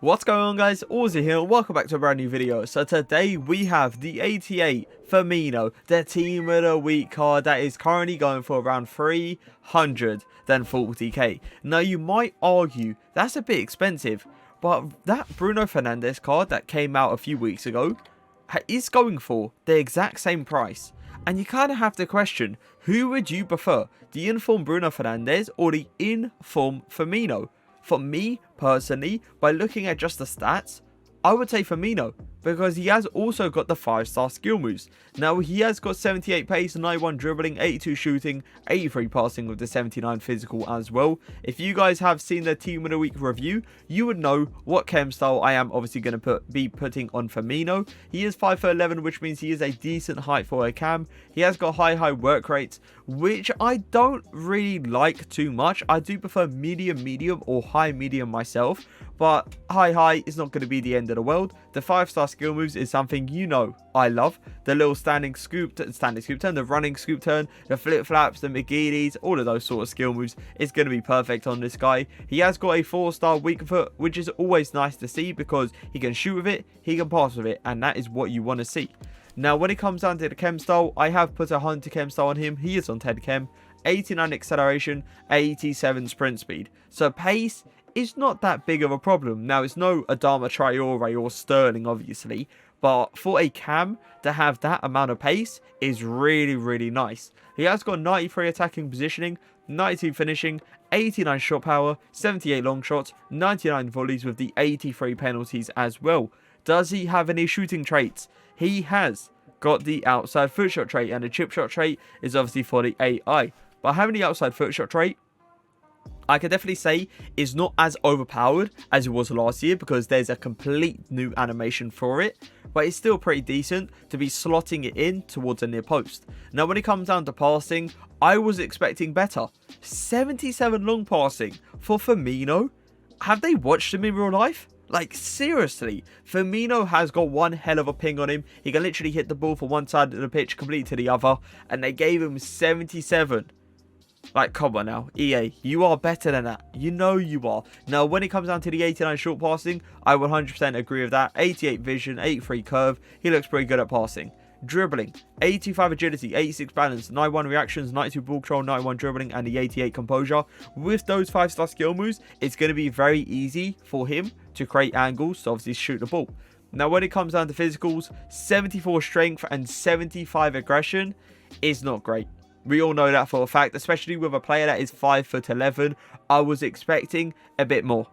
What's going on, guys? Auzio here, welcome back to a brand new video. So today we have the 88 Firmino, the team of the week card that is currently going for around 340k. Now you might argue that's a bit expensive, but that Bruno Fernandes card that came out a few weeks ago is going for the exact same price. And you kind of have to question, who would you prefer, the in-form Bruno Fernandes or the in-form Firmino? For me, personally, by looking at just the stats, I would say Firmino, because he has also got the 5-star skill moves. Now, he has got 78 pace, 91 dribbling, 82 shooting, 83 passing with the 79 physical as well. If you guys have seen the Team of the Week review, you would know what chem style I am obviously going to be putting on Firmino. He is 5'11", which means he is a decent height for a cam. He has got high work rates, which I don't really like too much. I do prefer medium or high medium myself, but high is not going to be the end of the world. The 5-star skill moves is something you know I love. The little standing scoop turn, the running scoop turn, the flip flaps, the McGeedy's, all of those sort of skill moves is going to be perfect on this guy. He has got a 4-star weak foot, which is always nice to see because he can shoot with it, he can pass with it, and that is what you want to see. Now, when it comes down to the chem style, I have put a Hunter chem style on him. He is on 10 chem, 89 acceleration, 87 sprint speed. So pace is not that big of a problem. Now, it's no Adama Traore or Sterling, obviously, but for a cam to have that amount of pace is really nice. He has got 93 attacking positioning, 92 finishing, 89 shot power, 78 long shots, 99 volleys with the 83 penalties as well. Does he have any shooting traits? He has got the outside foot shot trait, and the chip shot trait is obviously for the AI. But having the outside foot shot trait, I can definitely say is not as overpowered as it was last year because there's a complete new animation for it, but it's still pretty decent to be slotting it in towards a near post. Now, when it comes down to passing, I was expecting better. 77 long passing for Firmino. Have they watched him in real life? Like, seriously, Firmino has got one hell of a ping on him. He can literally hit the ball from one side of the pitch completely to the other, and they gave him 77. Like, come on now, EA, you are better than that. You know you are. Now, when it comes down to the 89 short passing, I 100% agree with that. 88 vision, 83 curve. He looks pretty good at passing. Dribbling, 85 agility, 86 balance, 91 reactions, 92 ball control, 91 dribbling, and the 88 composure. With those 5-star skill moves, it's going to be very easy for him to create angles to obviously shoot the ball. Now, when it comes down to physicals, 74 strength and 75 aggression is not great. We all know that for a fact, especially with a player that is 5'11". I was expecting a bit more.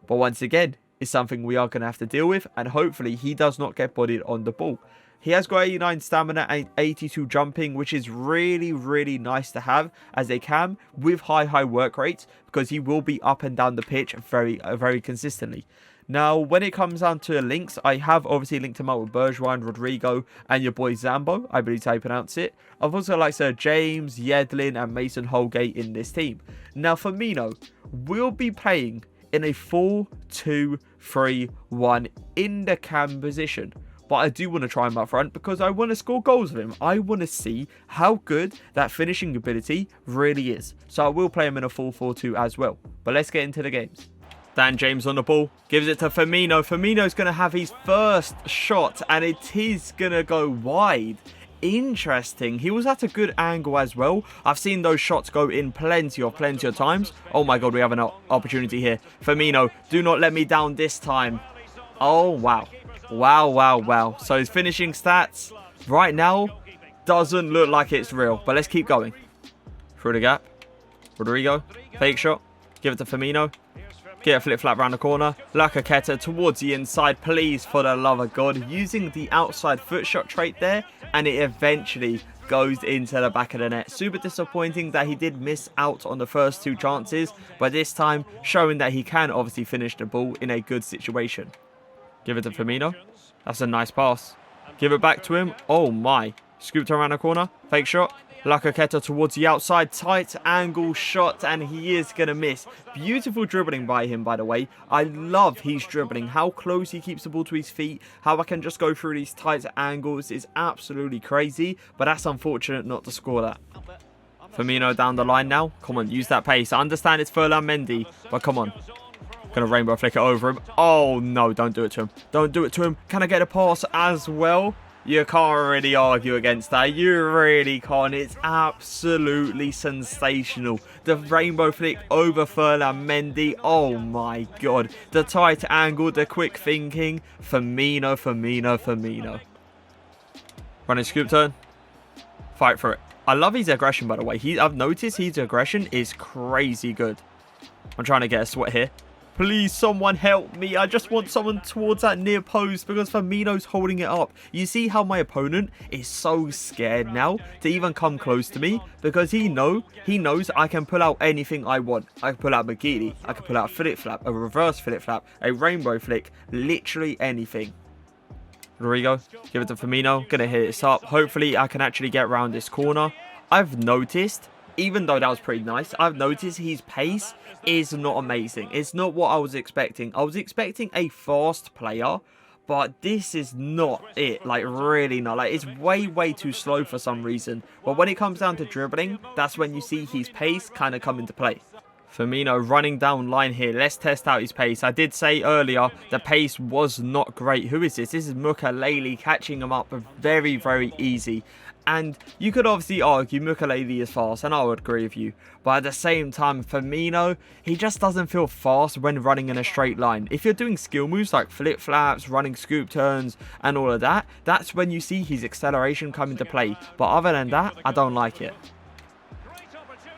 But once again, it's something we are going to have to deal with, and hopefully he does not get bodied on the ball. He has got 89 stamina and 82 jumping, which is really nice to have as a cam with high work rates, because he will be up and down the pitch very consistently. Now, when it comes down to links, I have obviously linked him up with Bergwijn, Rodrigo, and your boy Zambo. I believe that's how you pronounce it. I've also like Sir James, Yedlin, and Mason Holgate in this team. Now, Firmino will be playing in a 4-2-3-1 in the cam position. But I do want to try him up front because I want to score goals with him. I want to see how good that finishing ability really is. So I will play him in a 4-4-2 as well. But let's get into the games. Dan James on the ball, gives it to Firmino. Firmino's going to have his first shot, and it is going to go wide. Interesting. He was at a good angle as well. I've seen those shots go in plenty of times. Oh my God, we have an opportunity here. Firmino, do not let me down this time. Oh, wow. Wow. So his finishing stats right now doesn't look like it's real, but let's keep going. Through the gap. Rodrigo, fake shot. Give it to Firmino. Get a flip-flap around the corner. LAKEY towards the inside. Please, for the love of God. Using the outside foot shot trait there. And it eventually goes into the back of the net. Super disappointing that he did miss out on the first 2 chances. But this time, showing that he can obviously finish the ball in a good situation. Give it to Firmino. That's a nice pass. Give it back to him. Oh my. Scooped around the corner. Fake shot. LAKEY towards the outside, tight angle shot, and he is going to miss. Beautiful dribbling by him, by the way. I love his dribbling. How close he keeps the ball to his feet, how I can just go through these tight angles is absolutely crazy, but that's unfortunate not to score that. Firmino down the line now. Come on, use that pace. I understand it's Ferland Mendy, but come on. Gonna rainbow flick it over him. Oh, no, don't do it to him. Don't do it to him. Can I get a pass as well? You can't really argue against that. You really can't. It's absolutely sensational. The rainbow flick over Ferland Mendy. Oh, my God. The tight angle, the quick thinking. Firmino, Firmino, Firmino. Running scoop turn. Fight for it. I love his aggression, by the way. I've noticed his aggression is crazy good. I'm trying to get a sweat here. Please, someone help me. I just want someone towards that near post because Firmino's holding it up. You see how my opponent is so scared now to even come close to me because he knows I can pull out anything I want. I can pull out McGeady. I can pull out a flip flap, a reverse flip flap, a rainbow flick, literally anything. Rodrigo, give it to Firmino. Gonna hit this up. Hopefully, I can actually get around this corner. I've noticed, even though that was pretty nice, I've noticed his pace is not amazing. It's not what I was expecting. I was expecting a fast player, but this is not it. Like, really not. Like, it's way too slow for some reason. But when it comes down to dribbling, that's when you see his pace kind of come into play. Firmino running down line here. Let's test out his pace. I did say earlier the pace was not great. Who is this? This is Mohr catching him up very easy. And you could obviously argue Mohr is fast, and I would agree with you. But at the same time, Firmino, he just doesn't feel fast when running in a straight line. If you're doing skill moves like flip flaps, running scoop turns, and all of that, that's when you see his acceleration come into play. But other than that, I don't like it.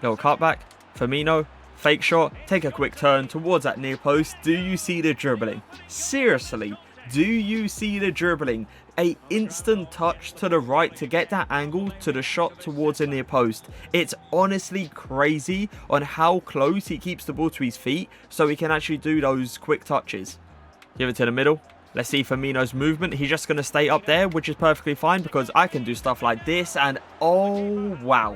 Little cutback. Firmino. Fake shot, take a quick turn towards that near post. Do you see the dribbling? Seriously, do you see the dribbling? A instant touch to the right to get that angle to the shot towards the near post. It's honestly crazy on how close he keeps the ball to his feet so he can actually do those quick touches. Give it to the middle. Let's see Firmino's movement. He's just going to stay up there, which is perfectly fine because I can do stuff like this. And oh, wow.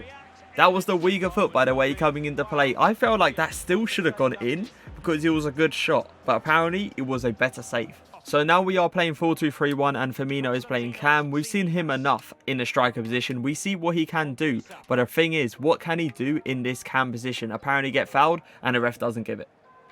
That was the weaker foot, by the way, coming into play. I felt like that still should have gone in because it was a good shot. But apparently, it was a better save. So now we are playing 4-2-3-1 and Firmino is playing cam. We've seen him enough in the striker position. We see what he can do. But the thing is, what can he do in this cam position? Apparently get fouled and the ref doesn't give it.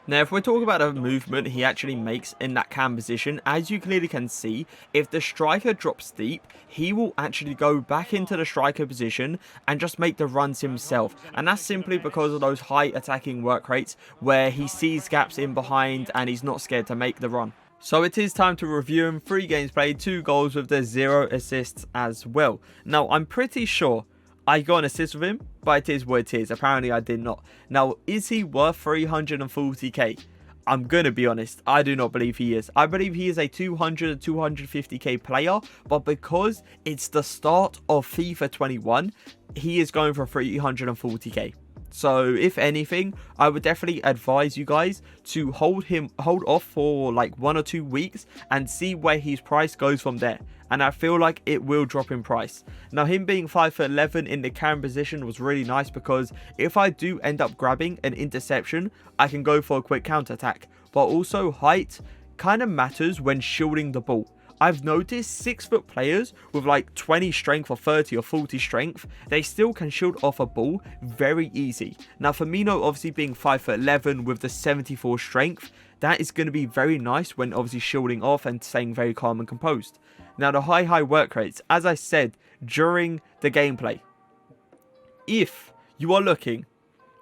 Now, if we're talking about the movement he actually makes in that cam position, as you clearly can see, if the striker drops deep, he will actually go back into the striker position and just make the runs himself. And that's simply because of those high attacking work rates where he sees gaps in behind and he's not scared to make the run. So it is time to review him. 3 games played, 2 goals with the 0 assists as well. Now, I'm pretty sure I got an assist with him, but it is what it is. Apparently, I did not. Now, is he worth 340k? I'm going to be honest, I do not believe he is. I believe he is a 200 to 250k player, but because it's the start of FIFA 21, he is going for 340k. So if anything, I would definitely advise you guys to hold off for like 1 or 2 weeks and see where his price goes from there. And I feel like it will drop in price. Now, him being 5'11" in the cam position was really nice because if I do end up grabbing an interception, I can go for a quick counter attack. But also height kind of matters when shielding the ball. I've noticed 6-foot players with like 20 strength or 30 or 40 strength, they still can shield off a ball very easy. Now, Firmino obviously being 5'11" with the 74 strength, that is going to be very nice when obviously shielding off and staying very calm and composed. Now, the high work rates, as I said during the gameplay, if you are looking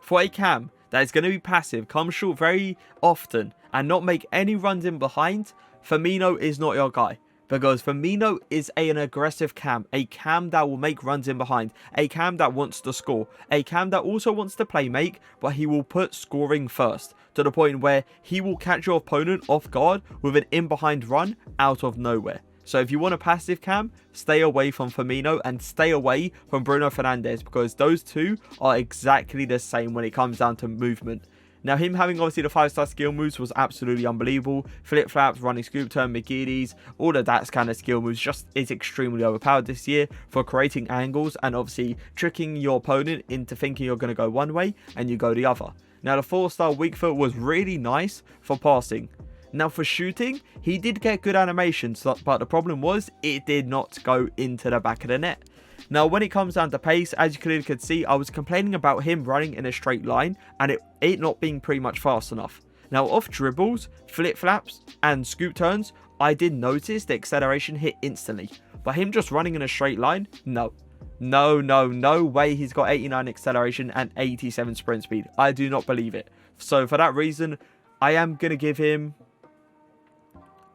for a cam that is going to be passive, come short very often, and not make any runs in behind, Firmino is not your guy. Because Firmino is an aggressive cam, a cam that will make runs in behind, a cam that wants to score, a cam that also wants to play make, but he will put scoring first, to the point where he will catch your opponent off guard with an in behind run out of nowhere. So if you want a passive cam, stay away from Firmino and stay away from Bruno Fernandes, because those two are exactly the same when it comes down to movement. Now, him having obviously the 5-star skill moves was absolutely unbelievable. Flip flaps, running scoop turn, McGeady's, all of that kind of skill moves just is extremely overpowered this year for creating angles and obviously tricking your opponent into thinking you're going to go one way and you go the other. Now, the 4-star weak foot was really nice for passing. Now, for shooting, he did get good animations, but the problem was it did not go into the back of the net. Now, when it comes down to pace, as you clearly could see, I was complaining about him running in a straight line and it not being pretty much fast enough. Now off dribbles, flip flaps and scoop turns, I did notice the acceleration hit instantly. But him just running in a straight line, no. No way he's got 89 acceleration and 87 sprint speed. I do not believe it. So for that reason, I am going to give him,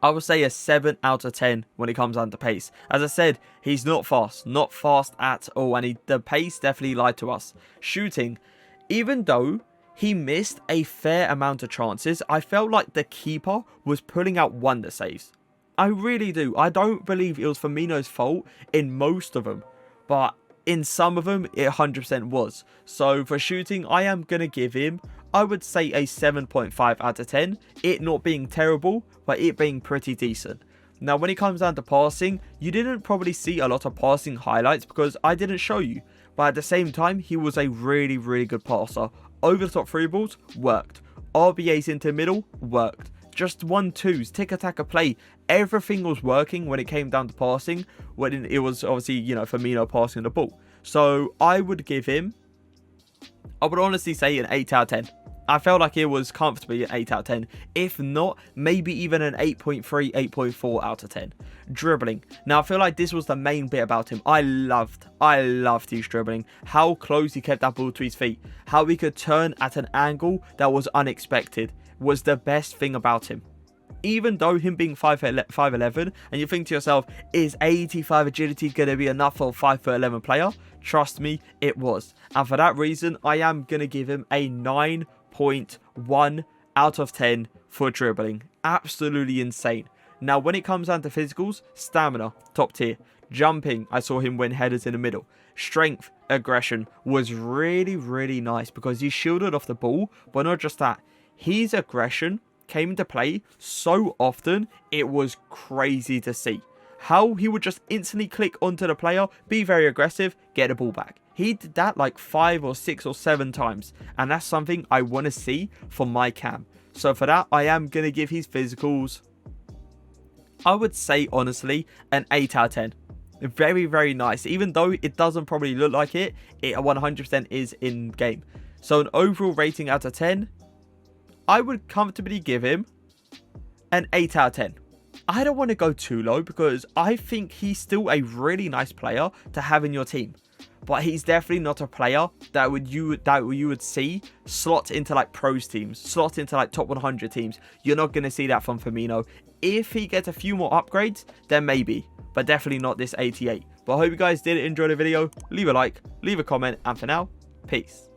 I would say, a 7 out of 10 when it comes down to pace. As I said, he's not fast at all. And the pace definitely lied to us. Shooting, even though he missed a fair amount of chances, I felt like the keeper was pulling out wonder saves. I really do. I don't believe it was Firmino's fault in most of them. But in some of them, it 100% was. So for shooting, I am going to give him, I would say, a 7.5 out of 10. It not being terrible, but it being pretty decent. Now, when it comes down to passing, you didn't probably see a lot of passing highlights because I didn't show you. But at the same time, he was a really, really good passer. Over the top free balls, worked. RBAs into middle, worked. Just 1-2s, tick-a-tack play. Everything was working when it came down to passing. When it was obviously, you know, Firmino passing the ball. So I would give him, I would honestly say, an 8 out of 10. I felt like it was comfortably an 8 out of 10. If not, maybe even an 8.3, 8.4 out of 10. Dribbling. Now, I feel like this was the main bit about him. I loved his dribbling. How close he kept that ball to his feet. How he could turn at an angle that was unexpected was the best thing about him. Even though him being 5'11", and you think to yourself, is 85 agility going to be enough for a 5'11" player? Trust me, it was. And for that reason, I am going to give him a 9.1 out of 10 for dribbling. Absolutely insane. Now, when it comes down to physicals, stamina, top tier. Jumping, I saw him win headers in the middle. Strength, aggression was really, really nice because he shielded off the ball, but not just that. His aggression came into play so often, it was crazy to see. How he would just instantly click onto the player, be very aggressive, get the ball back. He did that like 5 or 6 or 7 times. And that's something I want to see for my cam. So for that, I am going to give his physicals, I would say honestly, an 8 out of 10. Very, very nice. Even though it doesn't probably look like it, it 100% is in game. So an overall rating out of 10, I would comfortably give him an 8 out of 10. I don't want to go too low because I think he's still a really nice player to have in your team. But he's definitely not a player that you would see slot into like pros teams, slot into like top 100 teams. You're not going to see that from Firmino. If he gets a few more upgrades, then maybe. But definitely not this 88. But I hope you guys did enjoy the video. Leave a like, leave a comment, and for now, peace.